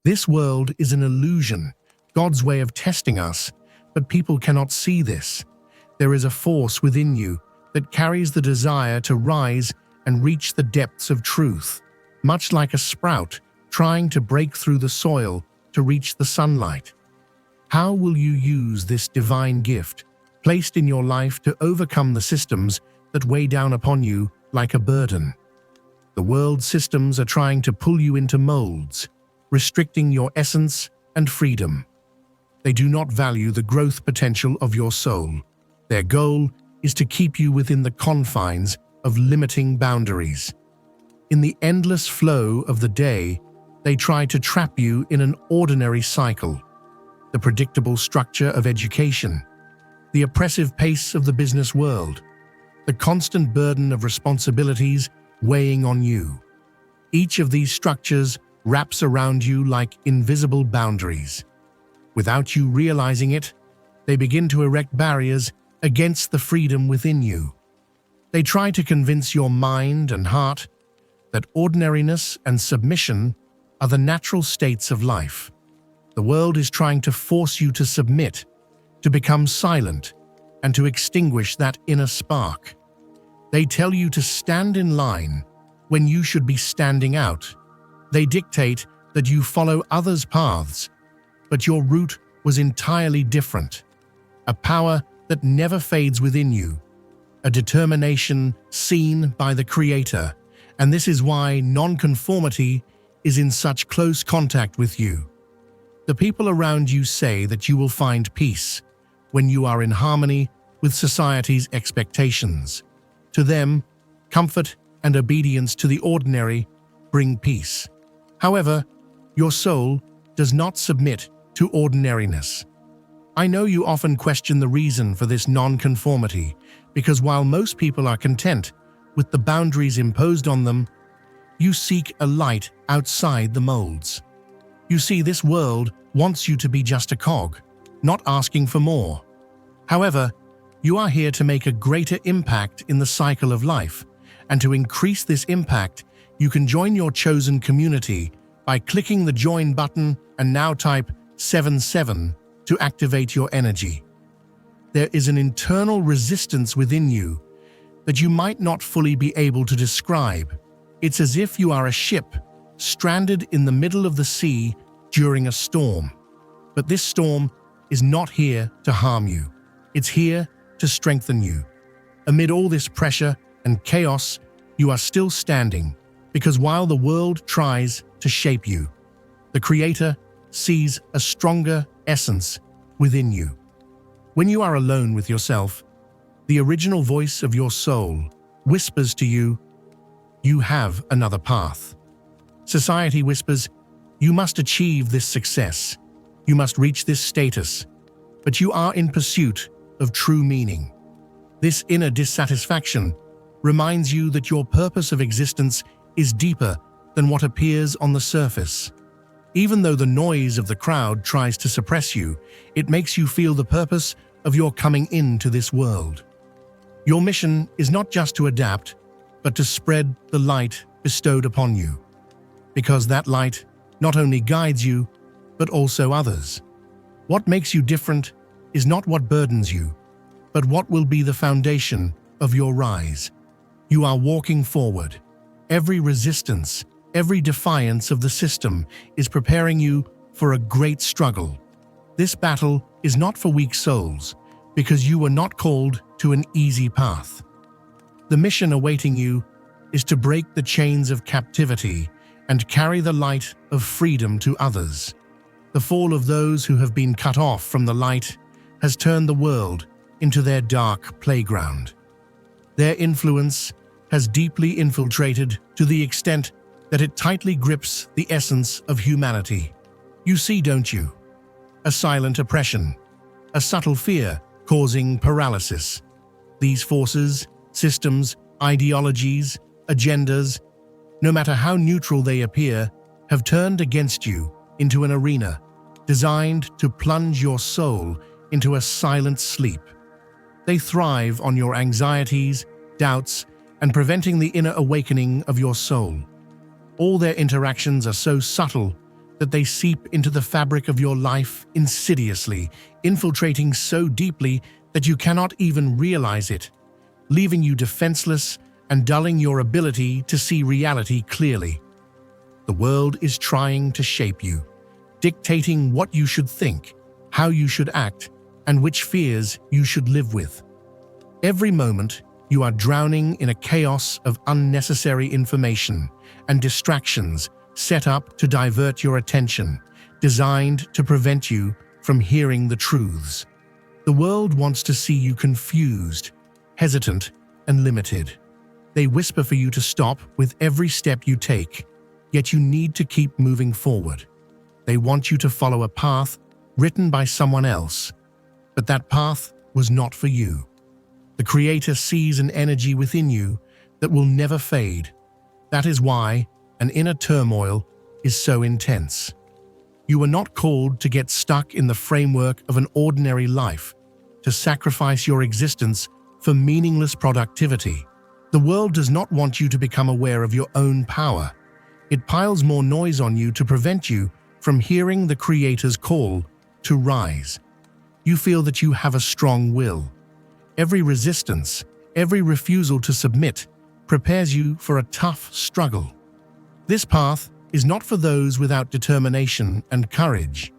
This world is an illusion, God's way of testing us, but people cannot see this. There is a force within you that carries the desire to rise and reach the depths of truth, much like a sprout trying to break through the soil to reach the sunlight. How will you use this divine gift placed in your life to overcome the systems that weigh down upon you like a burden? The world's systems are trying to pull you into molds, restricting your essence and freedom. They do not value the growth potential of your soul. Their goal is to keep you within the confines of limiting boundaries. In the endless flow of the day, they try to trap you in an ordinary cycle. The predictable structure of education, the oppressive pace of the business world, the constant burden of responsibilities weighing on you. Each of these structures wraps around you like invisible boundaries. Without you realizing it, they begin to erect barriers against the freedom within you. They try to convince your mind and heart that ordinariness and submission are the natural states of life. The world is trying to force you to submit, to become silent, and to extinguish that inner spark. They tell you to stand in line when you should be standing out. They dictate that you follow others' paths, but your route was entirely different. A power that never fades within you, a determination seen by the Creator, and this is why nonconformity is in such close contact with you. The people around you say that you will find peace when you are in harmony with society's expectations. To them, comfort and obedience to the ordinary bring peace. However, your soul does not submit to ordinariness. I know you often question the reason for this nonconformity, because while most people are content with the boundaries imposed on them, you seek a light outside the molds. You see, this world wants you to be just a cog, not asking for more. However, you are here to make a greater impact in the cycle of life, and to increase this impact, you can join your chosen community by clicking the join button and now type 77 to activate your energy. There is an internal resistance within you that you might not fully be able to describe. It's as if you are a ship stranded in the middle of the sea during a storm. But this storm is not here to harm you. It's here to strengthen you. Amid all this pressure and chaos, you are still standing, because while the world tries to shape you, the Creator sees a stronger essence within you. When you are alone with yourself, the original voice of your soul whispers to you, you have another path. Society whispers, you must achieve this success, you must reach this status, but you are in pursuit of true meaning. This inner dissatisfaction reminds you that your purpose of existence is deeper than what appears on the surface. Even though the noise of the crowd tries to suppress you, it makes you feel the purpose of your coming into this world. Your mission is not just to adapt, but to spread the light bestowed upon you. Because that light not only guides you, but also others. What makes you different is not what burdens you, but what will be the foundation of your rise. You are walking forward. Every resistance, every defiance of the system is preparing you for a great struggle. This battle is not for weak souls, because you were not called to an easy path. The mission awaiting you is to break the chains of captivity and carry the light of freedom to others. The fall of those who have been cut off from the light has turned the world into their dark playground. Their influence has deeply infiltrated to the extent that it tightly grips the essence of humanity. You see, don't you? A silent oppression, a subtle fear causing paralysis. These forces, systems, ideologies, agendas, no matter how neutral they appear, have turned against you into an arena designed to plunge your soul into a silent sleep. They thrive on your anxieties, doubts, and preventing the inner awakening of your soul. All their interactions are so subtle that they seep into the fabric of your life insidiously, infiltrating so deeply that you cannot even realize it, leaving you defenseless and dulling your ability to see reality clearly. The world is trying to shape you, dictating what you should think, how you should act, and which fears you should live with. Every moment, you are drowning in a chaos of unnecessary information and distractions set up to divert your attention, designed to prevent you from hearing the truths. The world wants to see you confused, hesitant, and limited. They whisper for you to stop with every step you take, yet you need to keep moving forward. They want you to follow a path written by someone else, but that path was not for you. The Creator sees an energy within you that will never fade. That is why an inner turmoil is so intense. You were not called to get stuck in the framework of an ordinary life, to sacrifice your existence for meaningless productivity. The world does not want you to become aware of your own power. It piles more noise on you to prevent you from hearing the Creator's call to rise. You feel that you have a strong will. Every resistance, every refusal to submit, prepares you for a tough struggle. This path is not for those without determination and courage.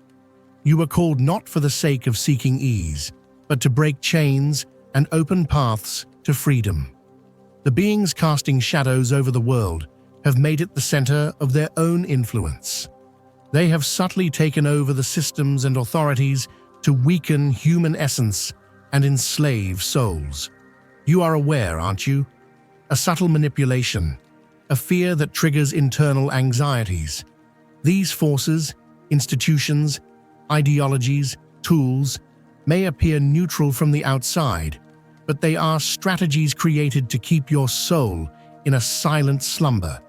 You were called not for the sake of seeking ease, but to break chains and open paths to freedom. The beings casting shadows over the world have made it the center of their own influence. They have subtly taken over the systems and authorities to weaken human essence and enslave souls. You are aware, aren't you? A subtle manipulation, a fear that triggers internal anxieties. These forces, institutions, ideologies, tools, may appear neutral from the outside, but they are strategies created to keep your soul in a silent slumber.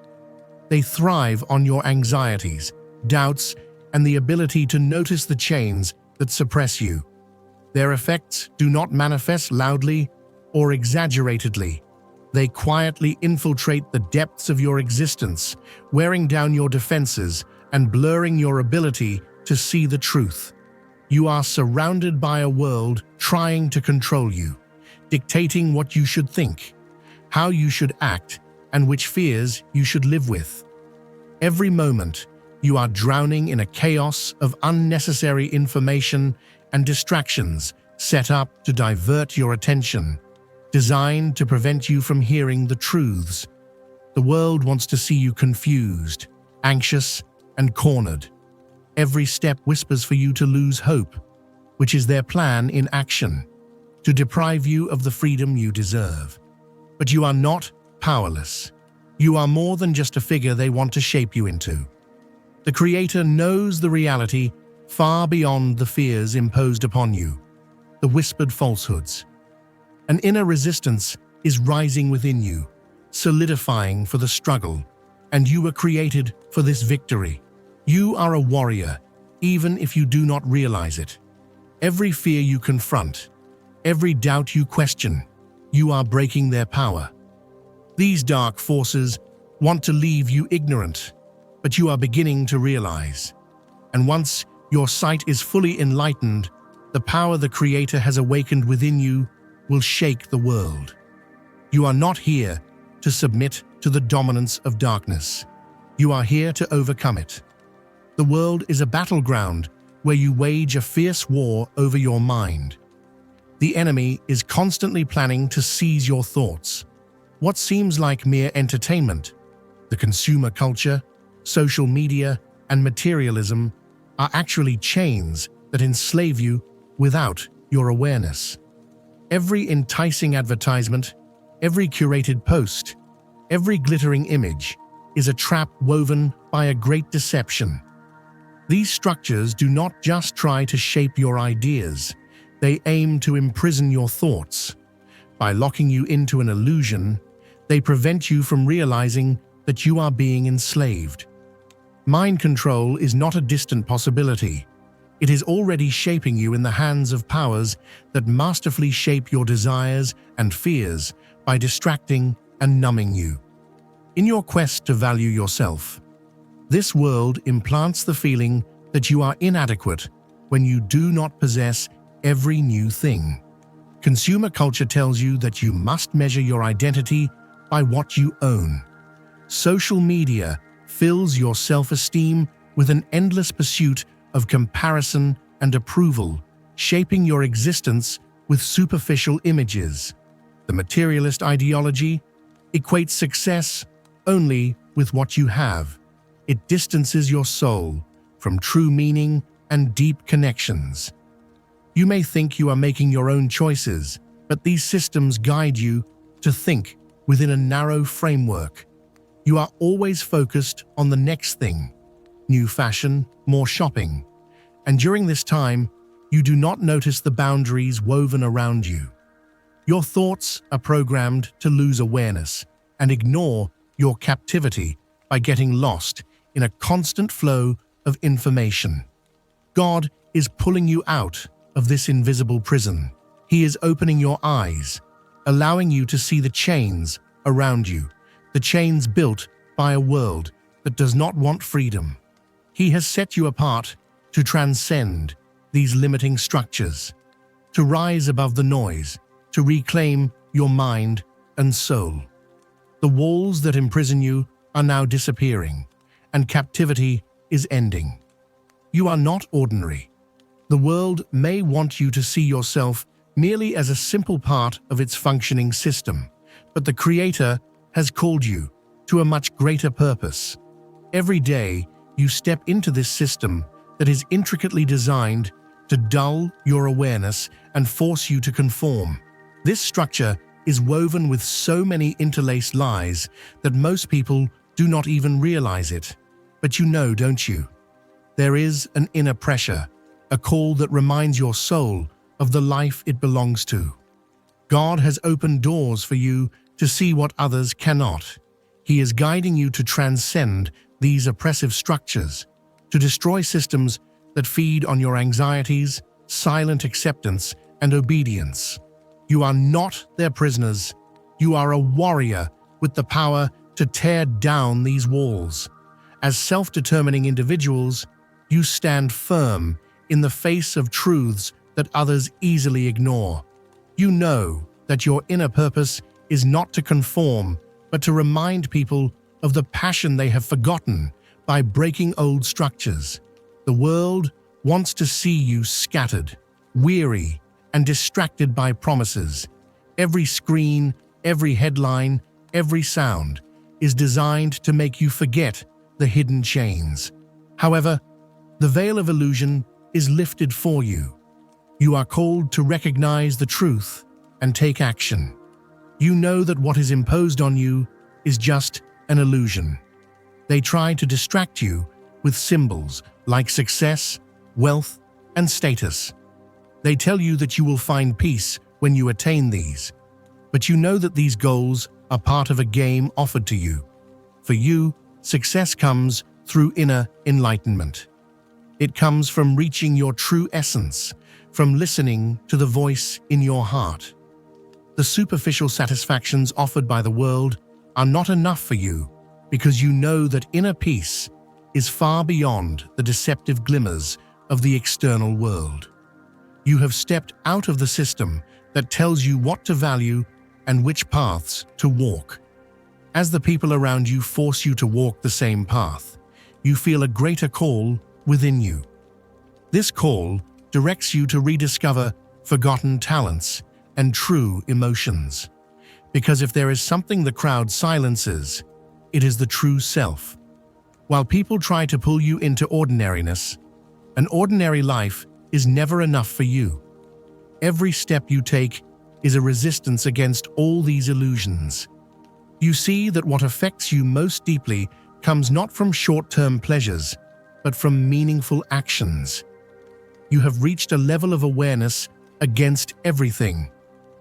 They thrive on your anxieties, doubts, and the ability to notice the chains that suppress you. Their effects do not manifest loudly or exaggeratedly. They quietly infiltrate the depths of your existence, wearing down your defenses and blurring your ability to see the truth. You are surrounded by a world trying to control you, dictating what you should think, how you should act, and which fears you should live with. Every moment, you are drowning in a chaos of unnecessary information and distractions set up to divert your attention, designed to prevent you from hearing the truths. The world wants to see you confused, anxious, and cornered. Every step whispers for you to lose hope, which is their plan in action, to deprive you of the freedom you deserve. But you are not powerless. You are more than just a figure they want to shape you into. The Creator knows the reality far beyond the fears imposed upon you, the whispered falsehoods. An inner resistance is rising within you, solidifying for the struggle, and you were created for this victory. You are a warrior, even if you do not realize it. Every fear you confront, every doubt you question, you are breaking their power. These dark forces want to leave you ignorant, but you are beginning to realize. And once your sight is fully enlightened, the power the Creator has awakened within you will shake the world. You are not here to submit to the dominance of darkness. You are here to overcome it. The world is a battleground where you wage a fierce war over your mind. The enemy is constantly planning to seize your thoughts. What seems like mere entertainment, the consumer culture, social media, and materialism are actually chains that enslave you without your awareness. Every enticing advertisement, every curated post, every glittering image is a trap woven by a great deception. These structures do not just try to shape your ideas, they aim to imprison your thoughts. By locking you into an illusion, they prevent you from realizing that you are being enslaved. Mind control is not a distant possibility. It is already shaping you in the hands of powers that masterfully shape your desires and fears by distracting and numbing you. In your quest to value yourself, This world implants the feeling that you are inadequate when you do not possess every new thing. Consumer culture tells you that you must measure your identity by what you own. Social media fills your self-esteem with an endless pursuit of comparison and approval, shaping your existence with superficial images. The materialist ideology equates success only with what you have. It distances your soul from true meaning and deep connections. You may think you are making your own choices, but these systems guide you to think within a narrow framework. You are always focused on the next thing: new fashion, more shopping. And during this time, you do not notice the boundaries woven around you. Your thoughts are programmed to lose awareness and ignore your captivity by getting lost in a constant flow of information. God is pulling you out of this invisible prison. He is opening your eyes, allowing you to see the chains around you, the chains built by a world that does not want freedom. He has set you apart to transcend these limiting structures, to rise above the noise, to reclaim your mind and soul. The walls that imprison you are now disappearing, and captivity is ending. You are not ordinary. The world may want you to see yourself merely as a simple part of its functioning system, but the Creator has called you to a much greater purpose. Every day, you step into this system that is intricately designed to dull your awareness and force you to conform. This structure is woven with so many interlaced lies that most people do not even realize it. But you know, don't you? There is an inner pressure, a call that reminds your soul of the life it belongs to. God has opened doors for you to see what others cannot. He is guiding you to transcend these oppressive structures, to destroy systems that feed on your anxieties, silent acceptance, and obedience. You are not their prisoners. You are a warrior with the power to tear down these walls. As self-determining individuals, you stand firm in the face of truths that others easily ignore. You know that your inner purpose is not to conform, but to remind people of the passion they have forgotten by breaking old structures. The world wants to see you scattered, weary, and distracted by promises. Every screen, every headline, every sound is designed to make you forget the hidden chains. However, the veil of illusion is lifted for you. You are called to recognize the truth and take action. You know that what is imposed on you is just an illusion. They try to distract you with symbols like success, wealth, and status. They tell you that you will find peace when you attain these. But you know that these goals are part of a game offered to you. For you, success comes through inner enlightenment. It comes from reaching your true essence, from listening to the voice in your heart. The superficial satisfactions offered by the world are not enough for you because you know that inner peace is far beyond the deceptive glimmers of the external world. You have stepped out of the system that tells you what to value and which paths to walk. As the people around you force you to walk the same path, you feel a greater call within you. This call directs you to rediscover forgotten talents and true emotions. Because if there is something the crowd silences, it is the true self. While people try to pull you into ordinariness, an ordinary life is never enough for you. Every step you take is a resistance against all these illusions. You see that what affects you most deeply comes not from short-term pleasures, but from meaningful actions. You have reached a level of awareness against everything.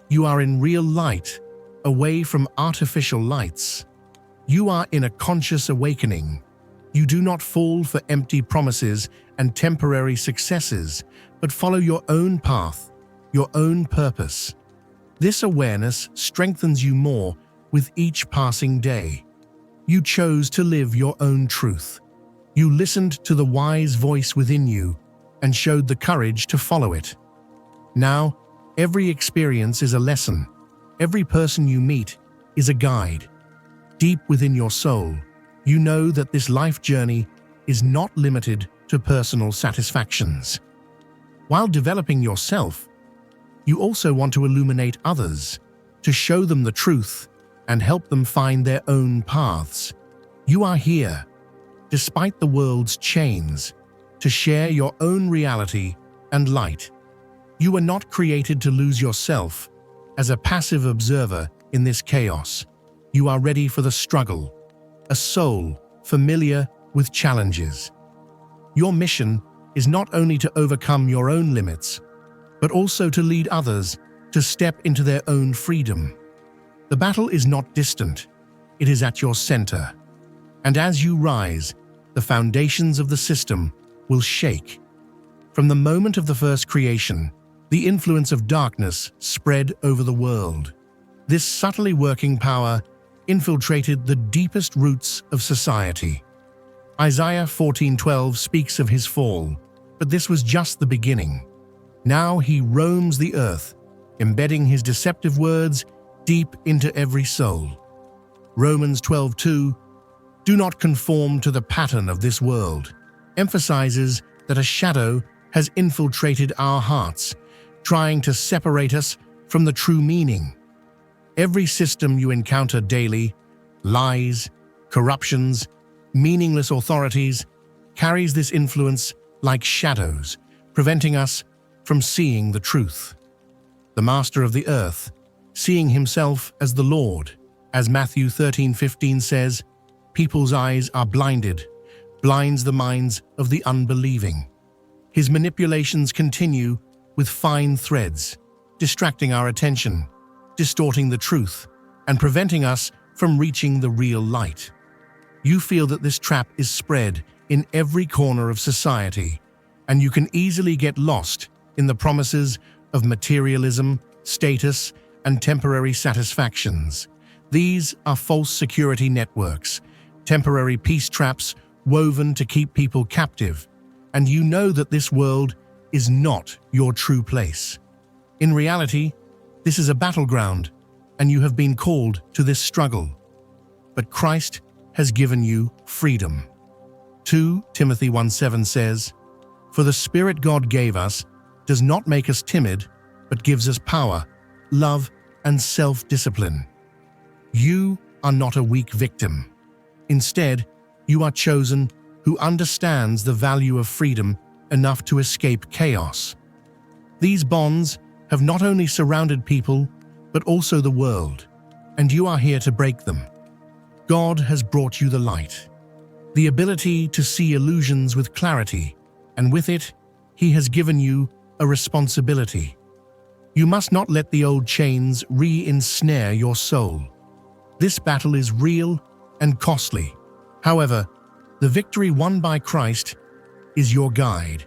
You are in real light, away from artificial lights. You are in a conscious awakening. You do not fall for empty promises and temporary successes, but follow your own path, your own purpose. This awareness strengthens you more with each passing day. You chose to live your own truth. You listened to the wise voice within you and showed the courage to follow it. Now, every experience is a lesson. Every person you meet is a guide. Deep within your soul, you know that this life journey is not limited to personal satisfactions. While developing yourself, you also want to illuminate others, to show them the truth and help them find their own paths. You are here, despite the world's chains, to share your own reality and light. You were not created to lose yourself as a passive observer in this chaos. You are ready for the struggle, a soul familiar with challenges. Your mission is not only to overcome your own limits, but also to lead others to step into their own freedom. The battle is not distant, it is at your center. And as you rise, the foundations of the system will shake. From the moment of the first creation, the influence of darkness spread over the world. This subtly working power infiltrated the deepest roots of society. Isaiah 14:12 speaks of his fall, but this was just the beginning. Now he roams the earth, embedding his deceptive words deep into every soul. Romans 12:2, "Do not conform to the pattern of this world," emphasizes that a shadow has infiltrated our hearts, trying to separate us from the true meaning. Every system you encounter daily, lies, corruptions, meaningless authorities, carries this influence like shadows, preventing us from seeing the truth. The master of the earth, seeing himself as the Lord, as Matthew 13:15 says, "People's eyes are blinded, blinds the minds of the unbelieving." His manipulations continue with fine threads, distracting our attention, distorting the truth, and preventing us from reaching the real light. You feel that this trap is spread in every corner of society, and you can easily get lost in the promises of materialism, status, and temporary satisfactions. These are false security networks, temporary peace traps woven to keep people captive, and you know that this world is not your true place. In reality, this is a battleground, and you have been called to this struggle. But Christ has given you freedom. 2 Timothy 1:7 says, "For the Spirit God gave us does not make us timid, but gives us power, love, and self-discipline." You are not a weak victim. Instead, you are chosen who understands the value of freedom enough to escape chaos. These bonds have not only surrounded people, but also the world, and you are here to break them. God has brought you the light, the ability to see illusions with clarity, and with it, He has given you a responsibility. You must not let the old chains re-ensnare your soul. This battle is real and costly. However, the victory won by Christ is your guide.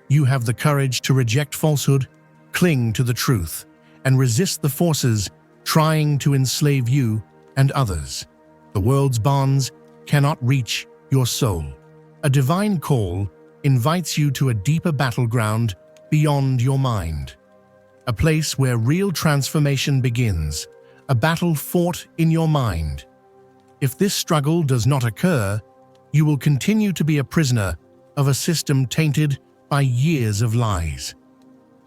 You have the courage to reject falsehood, cling to the truth, and resist the forces trying to enslave you and others. The world's bonds cannot reach your soul. A divine call invites you to a deeper battleground beyond your mind. A place where real transformation begins, a battle fought in your mind. If this struggle does not occur, you will continue to be a prisoner of a system tainted by years of lies.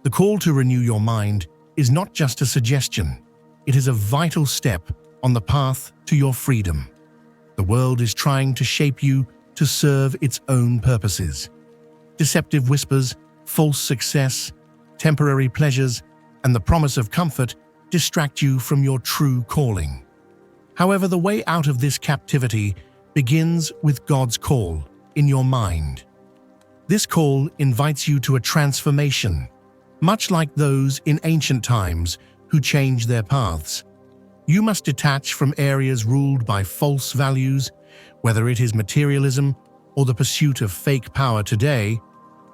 The call to renew your mind is not just a suggestion, it is a vital step on the path to your freedom. The world is trying to shape you to serve its own purposes. Deceptive whispers, false success, temporary pleasures, and the promise of comfort distract you from your true calling. However, the way out of this captivity begins with God's call in your mind. This call invites you to a transformation, much like those in ancient times who changed their paths. You must detach from areas ruled by false values, whether it is materialism or the pursuit of fake power today.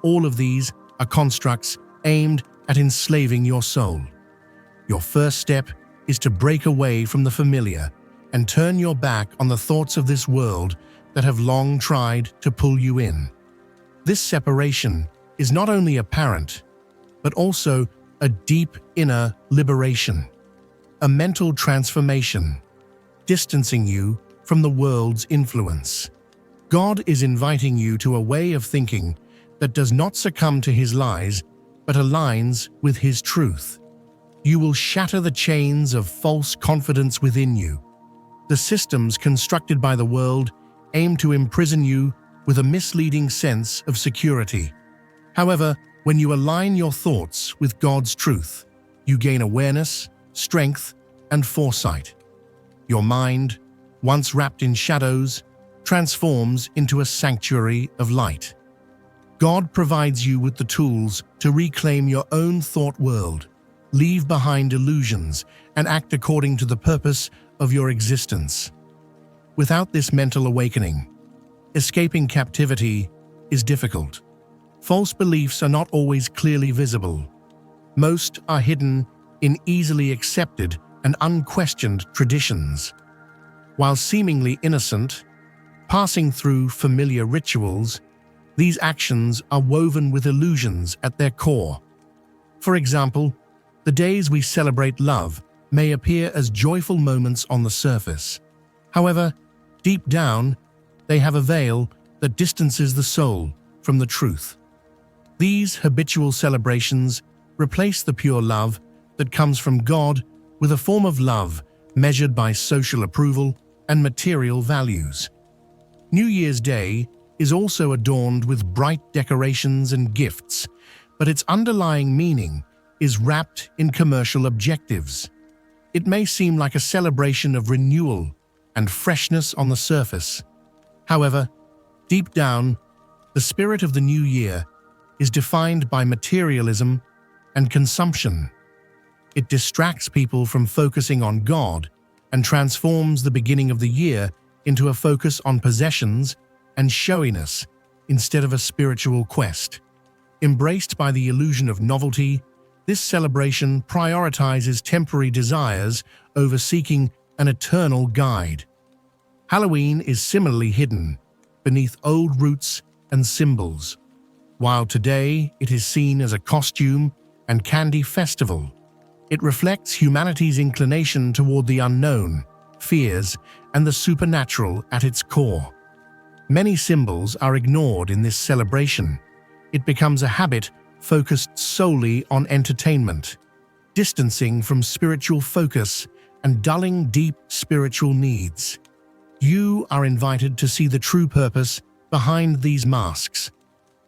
All of these are constructs aimed at enslaving your soul. Your first step is to break away from the familiar and turn your back on the thoughts of this world that have long tried to pull you in. This separation is not only apparent, but also a deep inner liberation, a mental transformation, distancing you from the world's influence. God is inviting you to a way of thinking that does not succumb to his lies, but aligns with his truth. You will shatter the chains of false confidence within you. The systems constructed by the world aim to imprison you with a misleading sense of security. However, when you align your thoughts with God's truth, you gain awareness, strength, and foresight. Your mind, once wrapped in shadows, transforms into a sanctuary of light. God provides you with the tools to reclaim your own thought world, leave behind illusions, and act according to the purpose of your existence. Without this mental awakening, escaping captivity is difficult. False beliefs are not always clearly visible. Most are hidden in easily accepted and unquestioned traditions. While seemingly innocent, passing through familiar rituals, these actions are woven with illusions at their core. For example, the days we celebrate love may appear as joyful moments on the surface. However, deep down, they have a veil that distances the soul from the truth. These habitual celebrations replace the pure love that comes from God with a form of love measured by social approval and material values. New Year's Day is also adorned with bright decorations and gifts, but its underlying meaning is wrapped in commercial objectives. It may seem like a celebration of renewal and freshness on the surface. However, deep down, the spirit of the new year is defined by materialism and consumption. It distracts people from focusing on God and transforms the beginning of the year into a focus on possessions and showiness instead of a spiritual quest. Embraced by the illusion of novelty, this celebration prioritizes temporary desires over seeking an eternal guide. Halloween is similarly hidden beneath old roots and symbols. While today it is seen as a costume and candy festival, it reflects humanity's inclination toward the unknown, fears, and the supernatural at its core. Many symbols are ignored in this celebration. It becomes a habit focused solely on entertainment, distancing from spiritual focus and dulling deep spiritual needs. You are invited to see the true purpose behind these masks.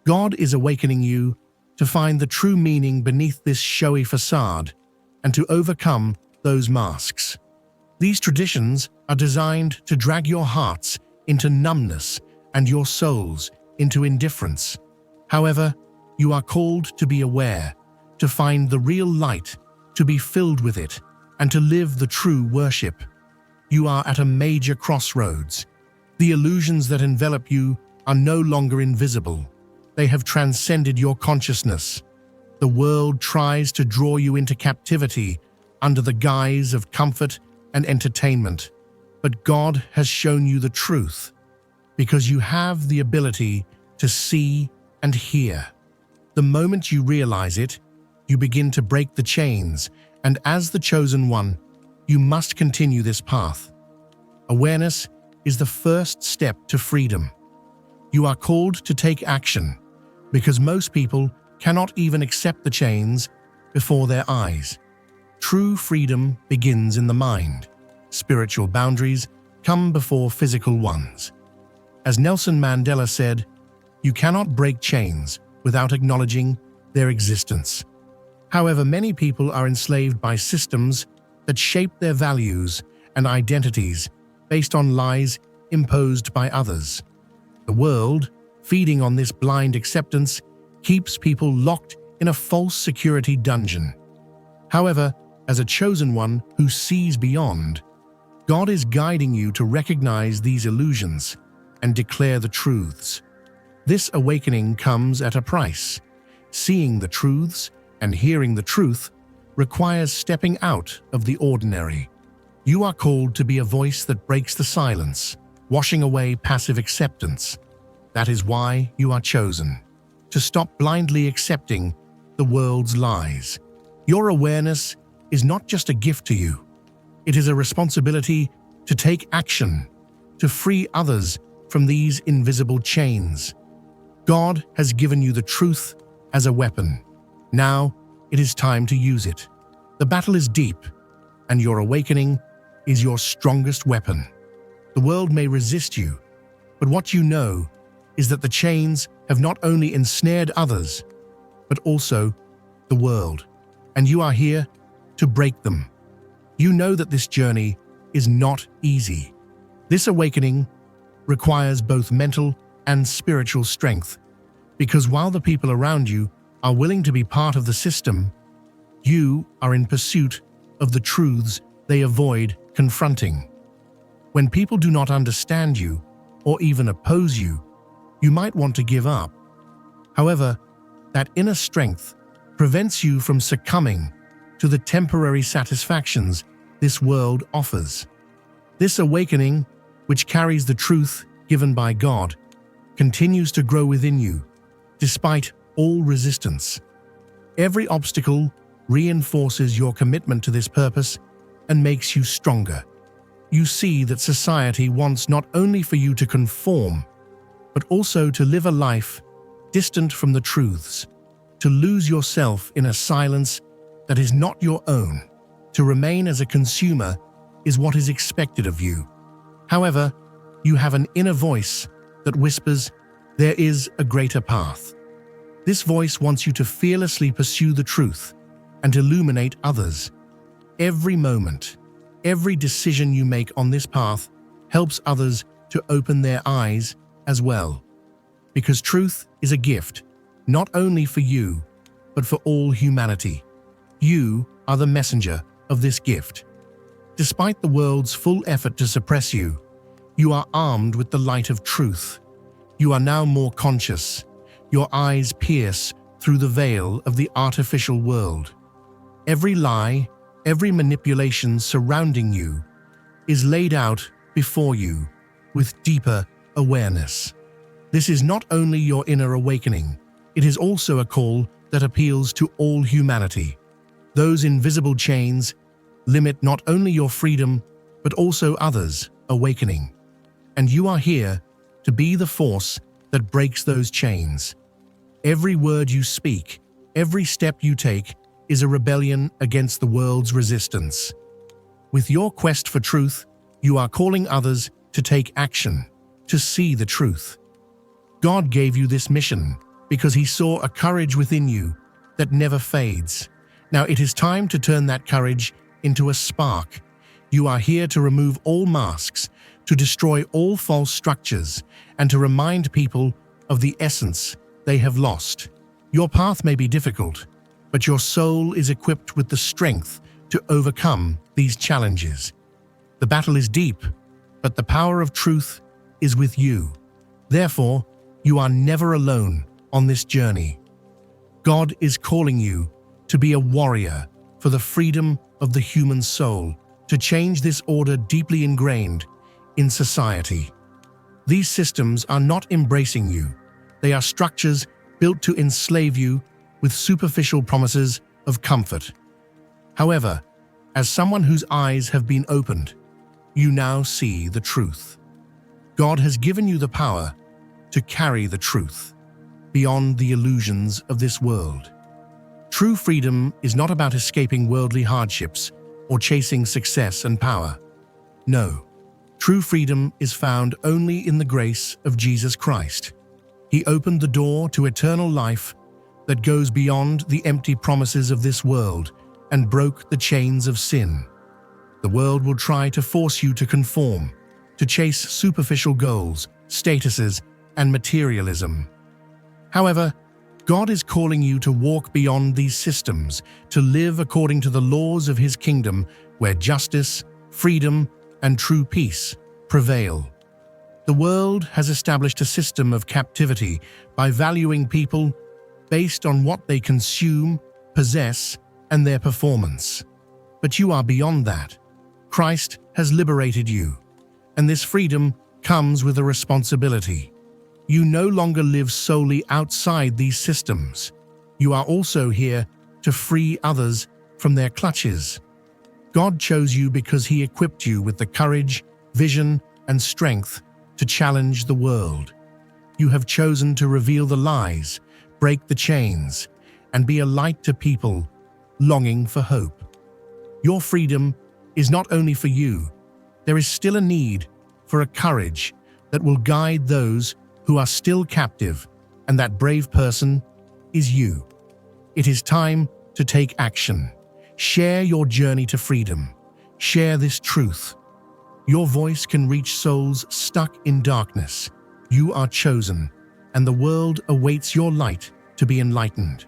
God is awakening you to find the true meaning beneath this showy facade and to overcome those masks. These traditions are designed to drag your hearts into numbness and your souls into indifference. However, you are called to be aware, to find the real light, to be filled with it, and to live the true worship. You are at a major crossroads. The illusions that envelop you are no longer invisible. They have transcended your consciousness. The world tries to draw you into captivity under the guise of comfort and entertainment. But God has shown you the truth, because you have the ability to see and hear. The moment you realize it, you begin to break the chains, and as the chosen one, you must continue this path. Awareness is the first step to freedom. You are called to take action, because most people cannot even accept the chains before their eyes. True freedom begins in the mind. Spiritual boundaries come before physical ones. As Nelson Mandela said, "You cannot break chains without acknowledging their existence." However, many people are enslaved by systems that shape their values and identities based on lies imposed by others. The world, feeding on this blind acceptance, keeps people locked in a false security dungeon. However, as a chosen one who sees beyond, God is guiding you to recognize these illusions and declare the truths. This awakening comes at a price. Seeing the truths and hearing the truth requires stepping out of the ordinary. You are called to be a voice that breaks the silence, washing away passive acceptance. That is why you are chosen, to stop blindly accepting the world's lies. Your awareness is not just a gift to you. It is a responsibility to take action, to free others from these invisible chains. God has given you the truth as a weapon. Now it is time to use it. The battle is deep, and your awakening is your strongest weapon. The world may resist you, but what you know is that the chains have not only ensnared others, but also the world, and you are here to break them. You know that this journey is not easy. This awakening requires both mental and spiritual strength, because while the people around you are willing to be part of the system, you are in pursuit of the truths they avoid confronting. When people do not understand you or even oppose you, you might want to give up. However, that inner strength prevents you from succumbing to the temporary satisfactions this world offers. This awakening, which carries the truth given by God, continues to grow within you, despite all resistance. Every obstacle reinforces your commitment to this purpose and makes you stronger. You see that society wants not only for you to conform, but also to live a life distant from the truths, to lose yourself in a silence that is not your own. To remain as a consumer is what is expected of you. However, you have an inner voice that whispers, there is a greater path. This voice wants you to fearlessly pursue the truth and illuminate others. Every moment, every decision you make on this path helps others to open their eyes as well. Because truth is a gift, not only for you, but for all humanity. You are the messenger of this gift. Despite the world's full effort to suppress you, you are armed with the light of truth. You are now more conscious. Your eyes pierce through the veil of the artificial world. Every lie, every manipulation surrounding you is laid out before you with deeper awareness. This is not only your inner awakening, it is also a call that appeals to all humanity. Those invisible chains limit not only your freedom, but also others' awakening. And you are here to be the force that breaks those chains. Every word you speak, every step you take, is a rebellion against the world's resistance. With your quest for truth, you are calling others to take action, to see the truth. God gave you this mission because He saw a courage within you that never fades. Now it is time to turn that courage into a spark. You are here to remove all masks, to destroy all false structures, and to remind people of the essence they have lost. Your path may be difficult, but your soul is equipped with the strength to overcome these challenges. The battle is deep, but the power of truth is with you. Therefore, you are never alone on this journey. God is calling you to be a warrior for the freedom of the human soul, to change this order deeply ingrained in society. These systems are not embracing you. They are structures built to enslave you with superficial promises of comfort. However, as someone whose eyes have been opened, you now see the truth. God has given you the power to carry the truth beyond the illusions of this world. True freedom is not about escaping worldly hardships or chasing success and power. No, true freedom is found only in the grace of Jesus Christ. He opened the door to eternal life that goes beyond the empty promises of this world and broke the chains of sin. The world will try to force you to conform, to chase superficial goals, statuses, and materialism. However, God is calling you to walk beyond these systems, to live according to the laws of His kingdom, where justice, freedom, and true peace prevail. The world has established a system of captivity by valuing people based on what they consume, possess, and their performance. But you are beyond that. Christ has liberated you, and this freedom comes with a responsibility. You no longer live solely outside these systems. You are also here to free others from their clutches. God chose you because He equipped you with the courage, vision, and strength to challenge the world. You have chosen to reveal the lies, break the chains, and be a light to people longing for hope. Your freedom is not only for you. There is still a need for a courage that will guide those who are still captive, and that brave person is you. It is time to take action. Share your journey to freedom. Share this truth. Your voice can reach souls stuck in darkness. You are chosen, and the world awaits your light to be enlightened.